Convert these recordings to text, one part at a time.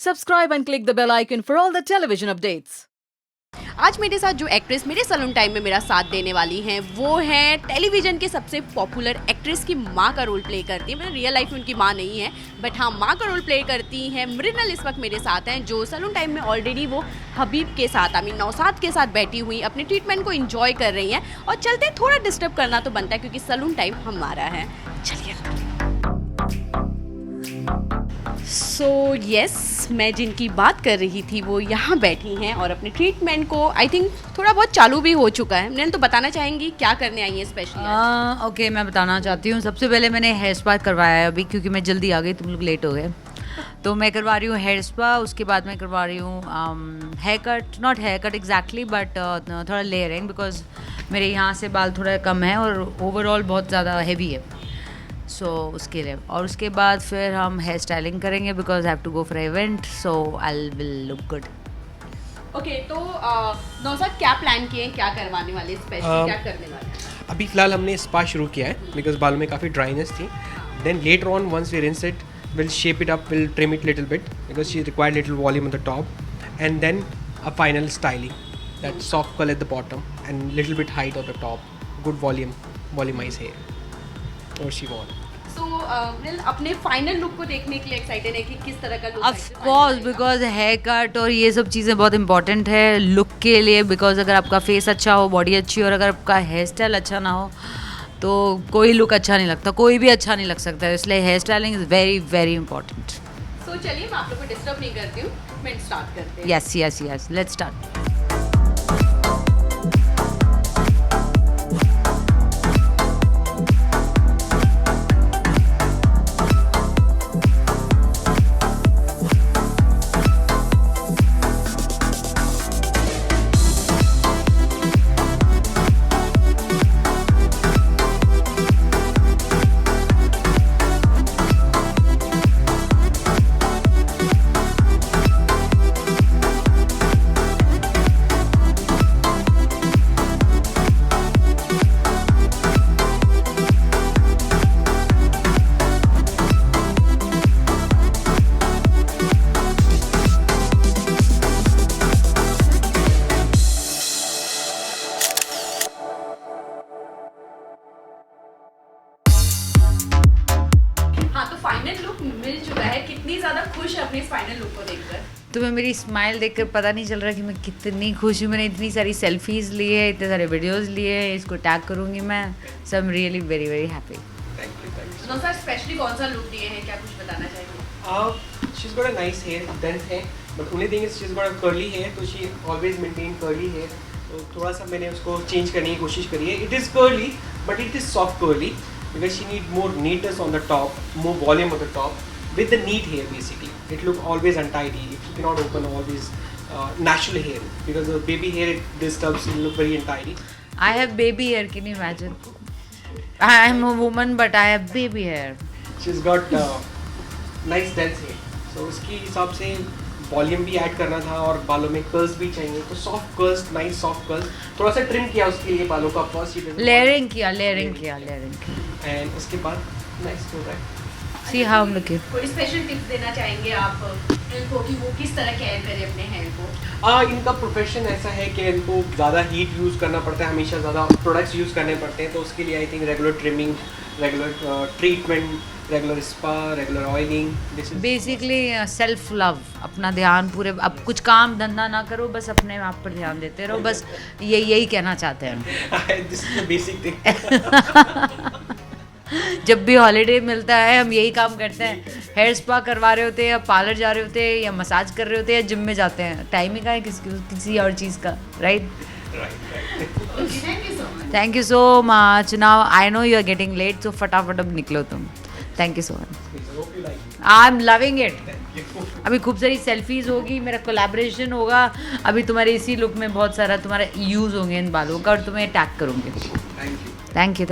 subscribe and click the bell icon for all the television updates. आज मेरे साथ जो एक्ट्रेस मेरे सैलून टाइम में मेरा साथ देने वाली हैं वो हैं टेलीविजन के सबसे पॉपुलर एक्ट्रेस की माँ का रोल प्ले करती है। मतलब रियल लाइफ में उनकी माँ नहीं है बट हाँ माँ का रोल प्ले करती हैं। मृणाल इस वक्त मेरे साथ हैं जो सैलून टाइम में ऑलरेडी वो हबीब के साथ नौशाद के साथ बैठी हुई अपने ट्रीटमेंट को इंजॉय कर रही हैं। और चलते थोड़ा डिस्टर्ब करना तो बनता है क्योंकि सैलून टाइम हमारा है। चलिए यस मैं जिनकी बात कर रही थी वो यहाँ बैठी हैं और अपने ट्रीटमेंट को आई थिंक थोड़ा बहुत चालू भी हो चुका है। मैंने तो बताना चाहेंगी क्या करने आई हैं स्पेशली? ओके मैं बताना चाहती हूँ। सबसे पहले मैंने हेयर स्पा करवाया है अभी क्योंकि मैं जल्दी आ गई, तुम लोग लेट हो गए। तो मैं करवा रही हूँ हेयर स्पा, उसके बाद मैं करवा रही हूँ haircut, not haircut exactly but थोड़ा लेयरिंग बिकॉज मेरे यहाँ से बाल थोड़ा कम है और ओवरऑल बहुत ज़्यादा हैवी है। सो उसके लिए और उसके बाद फिर हम हेयर स्टाइलिंग करेंगे because I have to go for event, so I will look good. Okay तो नौशाद क्या प्लान किए हैं, क्या करवाने वाले स्पेशल, क्या करने वाले हैं? अभी फ़िलहाल हमने स्पा शुरू किया है बिकॉज बालों में काफ़ी ड्राइनेस थी। Then later on once we rinse it will shape it up, will trim it little bit because she required little volume on the top and then a final styling that soft curl at the bottom and little bit height on the top, good volumise hair और she want. तो अपने final look को देखने के लिए excited है कि किस तरह का look? Of course because haircut और ये सब चीज़ें बहुत इंपॉर्टेंट है लुक के लिए। बिकॉज अगर आपका फेस अच्छा हो, बॉडी अच्छी हो और अगर आपका हेयर स्टाइल अच्छा ना हो तो कोई लुक अच्छा नहीं लगता, कोई भी अच्छा नहीं लग सकता। इसलिए hair styling is very very important. So चलिए मैं आप लोग को डिस्टर्ब नहीं करती हूँ, मैं स्टार्ट करते हैं। Yes yes yes let's start. Final look मिल चुका है। कितनी ज़्यादा खुश है अपने इस फाइनल लुक को देखकर? तुम्हें मेरी स्माइल देखकर पता नहीं चल रहा कि मैं कितनी खुश हूँ। मैंने इतनी सारी सेल्फीज़ ली है, इतने सारे वीडियोस लिए हैं, इसको टैग करूँगी मैं। So I am really very very happy. Thank you. Naushad specially कौन सा लुक दिए हैं, क्या कुछ बताना चाहिए? She's got a nice hair, dense hair, but only thing is she's got a curly hair, so she always maintain curly hair. तो थोड़ा सा मैंने उसको चेंज करने की कोशिश करी है। It is curly, but it is soft curly because she need more neatness on the top, more volume on the top with the neat hair basically. It look always untidy. You cannot open always natural hair because the baby hair it disturbs. It look very untidy. I have baby hair. Can you imagine? I am a woman, but I have baby hair. She's got nice dense hair. So उसके हिसाब से volume भी add करना था और बालों में curls भी चाहिए, तो soft curls, nice soft curls थोड़ा सा ट्रिम किया उसके लिए बालों का फर्स्ट लेयरिंग किया एंड उसके बाद नाइस हो रहा है। See how I'm looking. कोई स्पेशल टिप्स देना चाहेंगे आप इनको कि वो किस तरह केयर करें अपने हेयर को? इनका प्रोफेशन ऐसा है कि इनको ज़्यादा हीट यूज़ करना पड़ता है, हमेशा ज़्यादा प्रोडक्ट्स यूज़ करने पड़ते हैं, तो उसके लिए I think regular trimming, regular treatment, regular spa, regular oiling, this is basically self love. अपना ध्यान पूरे, अब कुछ काम धंधा ना करो, बस अपने आप पर ध्यान देते रहो, बस यही कहना चाहते हैं। This is the basic thing. जब भी हॉलीडे मिलता है हम यही काम करते हैं। हेयर स्पा करवा रहे होते हैं या पार्लर जा रहे होते हैं या मसाज कर रहे होते हैं या जिम में जाते हैं। टाइम ही का है किसी और चीज़ का, right? Thank you so much. Now I know you are getting late, so फटाफट अब निकलो तुम। Thank you so much. I am loving it. अभी खूब सारी सेल्फीज होगी, मेरा कोलैबोरेशन होगा। अभी तुम्हारे इसी लुक में बहुत सारा तुम्हारा यूज़ होंगे इन बालों का और तुम्हें टैग करूँगी। Thank you.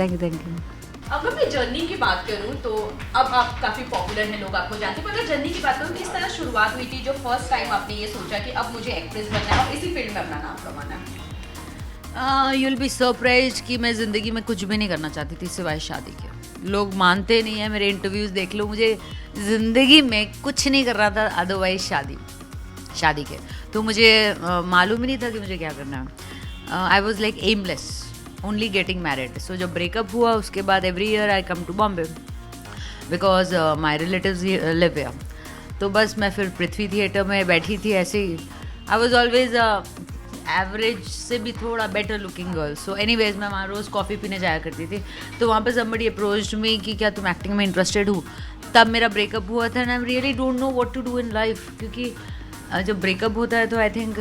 अगर मैं जर्नी की बात करूं तो अब आप काफ़ी पॉपुलर हैं, लोग आपको जानते हैं, पर अगर जर्नी की बात करूं किस तरह शुरुआत हुई थी जो फर्स्ट टाइम आपने ये सोचा कि अब मुझे एक्ट्रेस बनना है और इसी फील्ड में अपना नाम कमाना है? यू विल बी सरप्राइज्ड कि मैं ज़िंदगी में कुछ भी नहीं करना चाहती थी सिवाय शादी के। लोग मानते नहीं है, मेरे इंटरव्यूज़ देख लो, मुझे ज़िंदगी में कुछ नहीं कर रहा था अदरवाइज शादी के, तो मुझे मालूम ही नहीं था कि मुझे क्या करना है। I was like aimless, only getting married. So जब ब्रेकअप हुआ उसके बाद every year I come to Bombay because my relatives live here. तो बस मैं फिर पृथ्वी थिएटर में बैठी थी ऐसे ही। आई वॉज ऑलवेज एवरेज से भी थोड़ा better looking girl. So anyways मैं वहाँ रोज़ कॉफ़ी पीने जाया करती थी, तो वहाँ पे somebody approached me कि क्या तुम एक्टिंग में इंटरेस्टेड हो। तब मेरा ब्रेकअप हुआ था and I really don't know what to do in life, क्योंकि जब ब्रेकअप होता है तो आई थिंक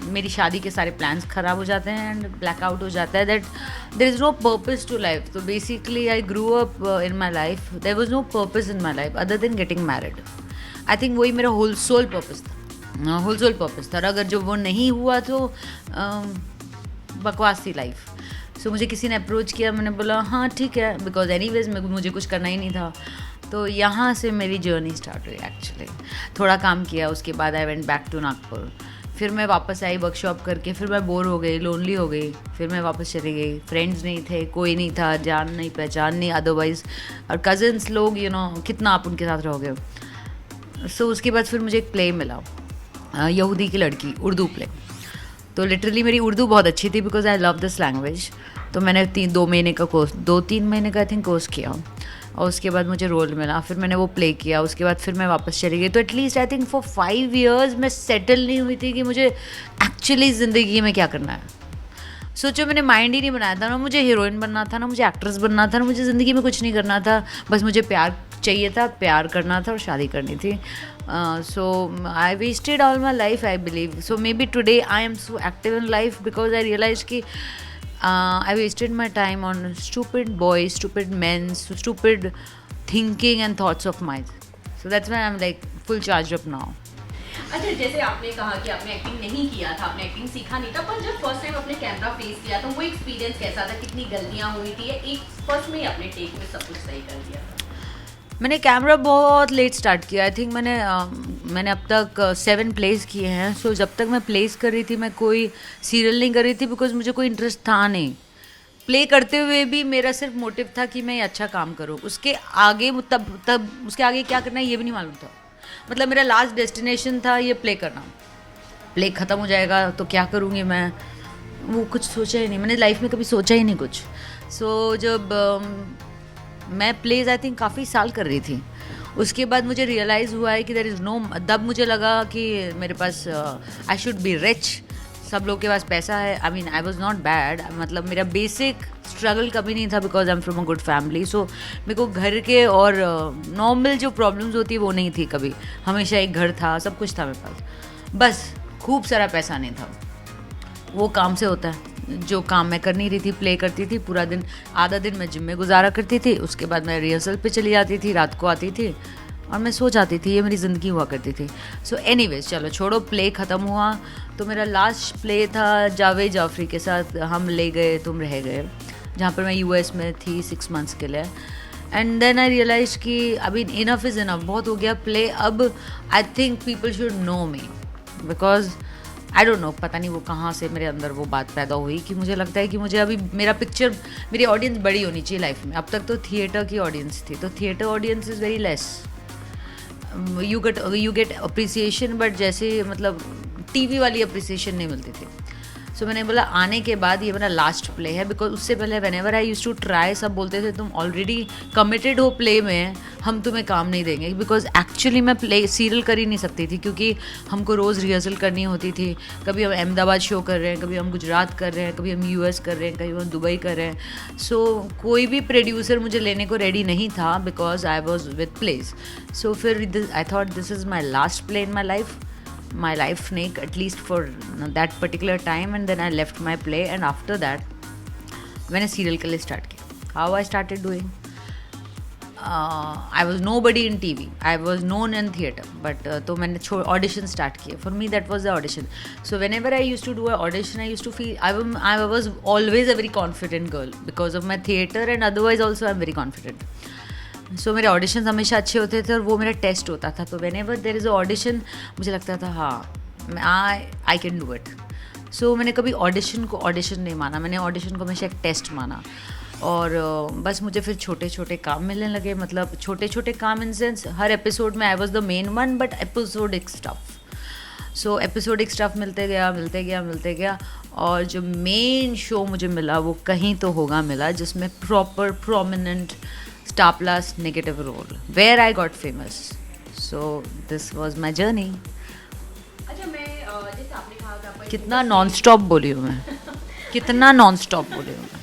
मेरी शादी के सारे प्लान्स ख़राब हो जाते हैं एंड ब्लैकआउट हो जाता है, that there is no purpose to life. तो basically I grew up in my life, there was no purpose in my life other than getting married. I think वही मेरा होल सोल पर्पस था। और अगर जो वो नहीं हुआ तो बकवास थी लाइफ। सो मुझे किसी ने अप्रोच किया, मैंने बोला हाँ ठीक है, बिकॉज एनीवेज मुझे कुछ करना ही नहीं था। तो यहाँ से मेरी जर्नी स्टार्ट हुई एक्चुअली। थोड़ा काम किया, उसके बाद I went back to Nagpur. फिर मैं वापस आई वर्कशॉप करके, फिर मैं बोर हो गई, लोनली हो गई, फिर मैं वापस चली गई। फ्रेंड्स नहीं थे, कोई नहीं था, जान नहीं पहचान नहीं अदरवाइज, और कज़न्स लोग कितना आप उनके साथ रहोगे। सो उसके बाद फिर मुझे एक प्ले मिला, यहूदी की लड़की, उर्दू प्ले। तो लिटरली मेरी उर्दू बहुत अच्छी थी because I love this language. तो मैंने 2 महीने का कोर्स, 2-3 महीने का आई थिंक कोर्स किया, और उसके बाद मुझे रोल मिला। फिर मैंने वो प्ले किया, उसके बाद फिर मैं वापस चली गई। तो at least I think for 5 years मैं सेटल नहीं हुई थी कि मुझे एक्चुअली ज़िंदगी में क्या करना है। सोचो, मैंने माइंड ही नहीं बनाया था, ना मुझे हीरोइन बनना था, ना मुझे एक्ट्रेस बनना था, ना मुझे ज़िंदगी में कुछ नहीं करना था। बस मुझे प्यार चाहिए था, प्यार करना था और शादी करनी थी। So I wasted all my life I believe. So maybe today I am so active in life because I realise कि I wasted my time on stupid boys, stupid men, stupid thinking and thoughts of mine. So that's why I'm like full charged up now. अच्छा, जैसे आपने कहा कि आपने acting नहीं किया था, आपने एक्टिंग सीखा नहीं था, पर जब फर्स्ट टाइम आपने कैमरा फेस किया तो वो एक्सपीरियंस कैसा था? कितनी गलतियाँ हुई थी, या एक फर्स्ट में ही आपने टेक में सब कुछ सही कर दिया था? मैंने कैमरा बहुत लेट स्टार्ट किया। आई थिंक मैंने अब तक 7 प्लेस किए हैं। सो जब तक मैं प्लेस कर रही थी, मैं कोई सीरियल नहीं कर रही थी बिकॉज मुझे कोई इंटरेस्ट था नहीं। प्ले करते हुए भी मेरा सिर्फ मोटिव था कि मैं अच्छा काम करूँ। उसके आगे तब उसके आगे क्या करना है ये भी नहीं मालूम था। मतलब मेरा लास्ट डेस्टिनेशन था ये प्ले करना। प्ले ख़त्म हो जाएगा तो क्या करूँगी मैं, वो कुछ सोचा ही नहीं। मैंने लाइफ में कभी सोचा ही नहीं कुछ। सो जब मैं प्लेज आई थिंक काफ़ी साल कर रही थी, उसके बाद मुझे रियलाइज़ हुआ है कि देयर इज़ नो, तब मुझे लगा कि मेरे पास आई शुड बी रिच। सब लोग के पास पैसा है। I mean I was not bad, मतलब मेरा बेसिक स्ट्रगल कभी नहीं था because I am from a good family. So मेरे को घर के और नॉर्मल जो प्रॉब्लम्स होती है वो नहीं थी कभी। हमेशा एक घर था, सब कुछ था मेरे पास, बस खूब सारा पैसा नहीं था। वो काम से होता है। जो काम मैं कर नहीं रही थी, प्ले करती थी पूरा दिन, आधा दिन मैं जिम में गुजारा करती थी, उसके बाद मैं रिहर्सल पे चली जाती थी, रात को आती थी और मैं सो जाती थी। ये मेरी ज़िंदगी हुआ करती थी। सो एनीवेज चलो छोड़ो, प्ले ख़त्म हुआ। तो मेरा लास्ट प्ले था जावेद जाफरी के साथ, हम ले गए तुम रह गए, जहाँ पर मैं US में थी 6 months के लिए। एंड देन आई रियलाइज कि अभी इनफ इज़ इनफ, बहुत हो गया प्ले। अब I think people should know me because I don't know, पता नहीं वो कहाँ से मेरे अंदर वो बात पैदा हुई कि मुझे लगता है कि मुझे अभी मेरी ऑडियंस बड़ी होनी चाहिए लाइफ में। अब तक तो थिएटर की ऑडियंस थी, तो theatre audience is very less. You get appreciation, but जैसे मतलब टीवी वाली अप्रिसिएशन नहीं मिलती थी। सो मैंने बोला आने के बाद ये मेरा लास्ट प्ले है, बिकॉज उससे पहले whenever I used to try, सब बोलते थे तुम ऑलरेडी कमिटेड हो प्ले में, हम तुम्हें काम नहीं देंगे। बिकॉज एक्चुअली मैं प्ले सीरियल कर ही नहीं सकती थी, क्योंकि हमको रोज़ रिहर्सल करनी होती थी। कभी हम अहमदाबाद शो कर रहे हैं, कभी हम गुजरात कर रहे हैं, कभी हम US कर रहे हैं, कभी हम दुबई कर रहे हैं। सो कोई भी प्रोड्यूसर मुझे लेने को रेडी नहीं था because I was with plays. So फिर I thought this is my last play in my life snake, at least for that particular time, and then I left my play, and after that मैंने serial के लिए start किया। How I started doing, I was nobody in TV, I was known in theatre, but तो मैंने audition start किया। For me that was the audition. So whenever I used to do an audition, I used to feel I was always a very confident girl because of my theatre, and otherwise also I'm very confident. सो मेरे audition हमेशा अच्छे होते थे और वो मेरा test होता था। तो whenever there is a audition मुझे लगता था हाँ I can do it. So मैंने कभी ऑडिशन को ऑडिशन नहीं माना, मैंने ऑडिशन को हमेशा एक टेस्ट माना। और बस मुझे फिर छोटे छोटे काम मिलने लगे, मतलब छोटे छोटे काम इन सेंस हर एपिसोड में I was the main one, but episodic stuff. So episodic stuff मिलते गया और जो मेन शो मुझे मिला वो कहीं तो होगा मिला, जिसमें proper prominent Star Plus negative role, where I got famous. So this was my journey. अच्छा, मैं जैसे आपने कहा कि आपका कितना नॉन स्टॉप बोली हूँ मैं, कितना नॉन स्टॉप बोली हूँ मैं।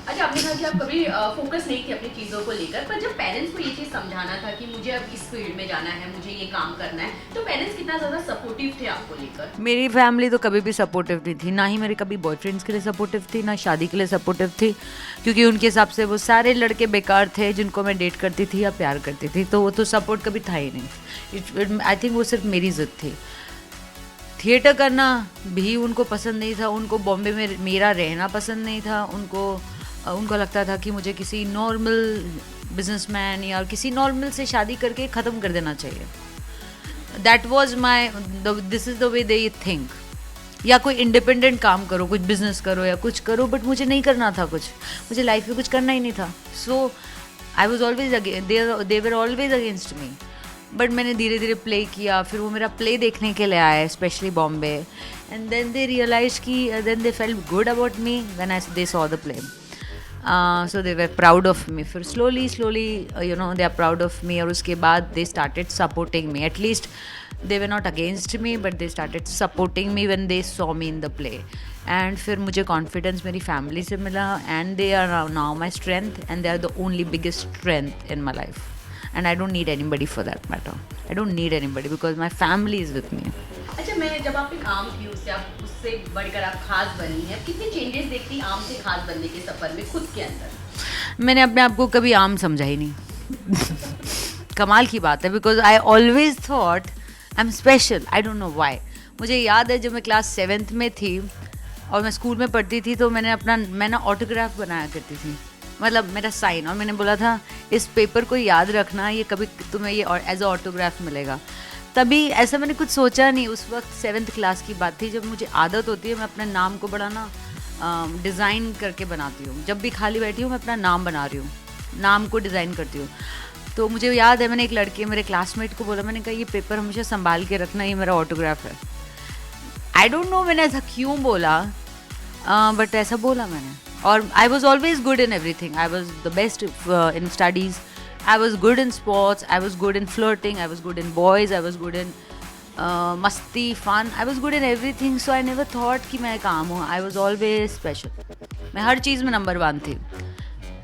अच्छा, आपने कहा कि आप कभी फोकस नहीं थे अपनी चीज़ों को लेकर, पर जब पेरेंट्स को ये चीज़ समझाना था कि मुझे अब इस फील्ड में जाना है, मुझे ये काम करना है, तो पेरेंट्स कितना ज़्यादा सपोर्टिव थे आपको लेकर? मेरी फैमिली तो कभी भी सपोर्टिव नहीं थी, ना ही मेरी कभी बॉयफ्रेंड्स के लिए सपोर्टिव थी, ना शादी के लिए सपोर्टिव थी, क्योंकि उनके हिसाब से वो सारे लड़के बेकार थे जिनको मैं डेट करती थी या प्यार करती थी, तो वो तो सपोर्ट कभी था ही नहीं। आई थिंक वो सिर्फ मेरी ज़िद थी। थिएटर करना भी उनको पसंद नहीं था, उनको बॉम्बे में मेरा रहना पसंद नहीं था, उनको लगता था कि मुझे किसी नॉर्मल बिजनेसमैन या किसी नॉर्मल से शादी करके ख़त्म कर देना चाहिए। That was my, this is the way they think. या कोई इंडिपेंडेंट काम करो, कुछ बिजनेस करो या कुछ करो, बट मुझे नहीं करना था कुछ, मुझे लाइफ में कुछ करना ही नहीं था। So I was always they were always against me. But मैंने धीरे धीरे प्ले किया, फिर वो मेरा प्ले देखने के लिए आए, specially Bombay, and then they realise की, then they felt good about me when they saw the play. So they were proud of me. फिर slowly they are proud of me, और उसके बाद they started supporting me. At least they were not against me, but they started supporting me when they saw me in the play. And फिर मुझे confidence मेरी family से मिला, and they are now my strength, and they are the only biggest strength in my life. And I don't need anybody for that matter. I don't need anybody because my family is with me. अच्छा, मैं जब आप एक आम थी उससे बढ़कर आप खास बनी हैं, कितने चेंजेस देखती आम से खास बनने के सफ़र में खुद के अंदर? मैंने अपने आप को कभी आम समझा ही नहीं। कमाल की बात है, because I always thought I am special, I don't know why. मुझे याद है जब मैं क्लास 7th में थी और मैं स्कूल में पढ़ती थी, तो मैं ना ऑटोग्राफ बनाया करती थी, मतलब मेरा साइन, और मैंने बोला था इस पेपर को याद रखना, ये कभी तुम्हें ये एज अ ऑटोग्राफ मिलेगा। तभी ऐसा मैंने कुछ सोचा नहीं, उस वक्त 7th क्लास की बात थी, जब मुझे आदत होती है मैं अपने नाम को बड़ा ना डिज़ाइन करके बनाती हूँ। जब भी खाली बैठी हूँ मैं अपना नाम बना रही हूँ, नाम को डिज़ाइन करती हूँ। तो मुझे याद है मैंने एक लड़के, मेरे क्लासमेट को बोला, मैंने कहा ये पेपर हमेशा संभाल के रखना, ये मेरा ऑटोग्राफ है। आई डोंट नो मैंने ऐसा क्यों बोला, बट ऐसा बोला मैंने। और आई was always good in everything, I was the best in studies, I was good in sports, I was good in flirting, I was good in boys, I was good in masti, fun, I was good in everything, so I never thought कि मैं काम हूँ। I was always special. मैं हर चीज़ में number 1 थी,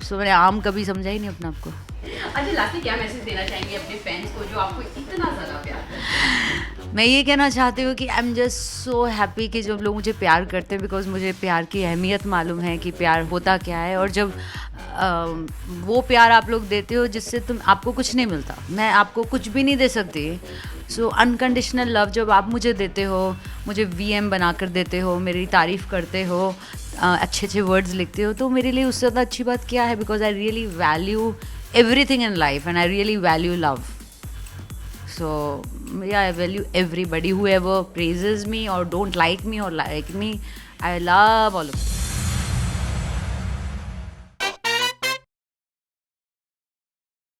so मैंने आम कभी समझा ही नहीं अपने आप को। अच्छा, लास्ट में क्या मैसेज देना चाहेंगे अपने फैंस को जो आपको इतना ज़्यादा प्यार करते हैं? मैं ये कहना चाहती हूँ कि I am just so happy कि जब लोग मुझे प्यार करते हैं, बिकॉज मुझे प्यार की अहमियत मालूम है कि प्यार होता क्या है, और जब वो प्यार आप लोग देते हो जिससे आपको कुछ नहीं मिलता, मैं आपको कुछ भी नहीं दे सकती। सो अनकंडीशनल लव जब आप मुझे देते हो, मुझे VM बना कर देते हो, मेरी तारीफ़ करते हो, अच्छे अच्छे वर्ड्स लिखते हो, तो मेरे लिए उससे ज़्यादा अच्छी बात क्या है, because I really value everything in life and I really value love. So yeah, I value everybody, whoever praises me or don't like me or like me, I love all of them.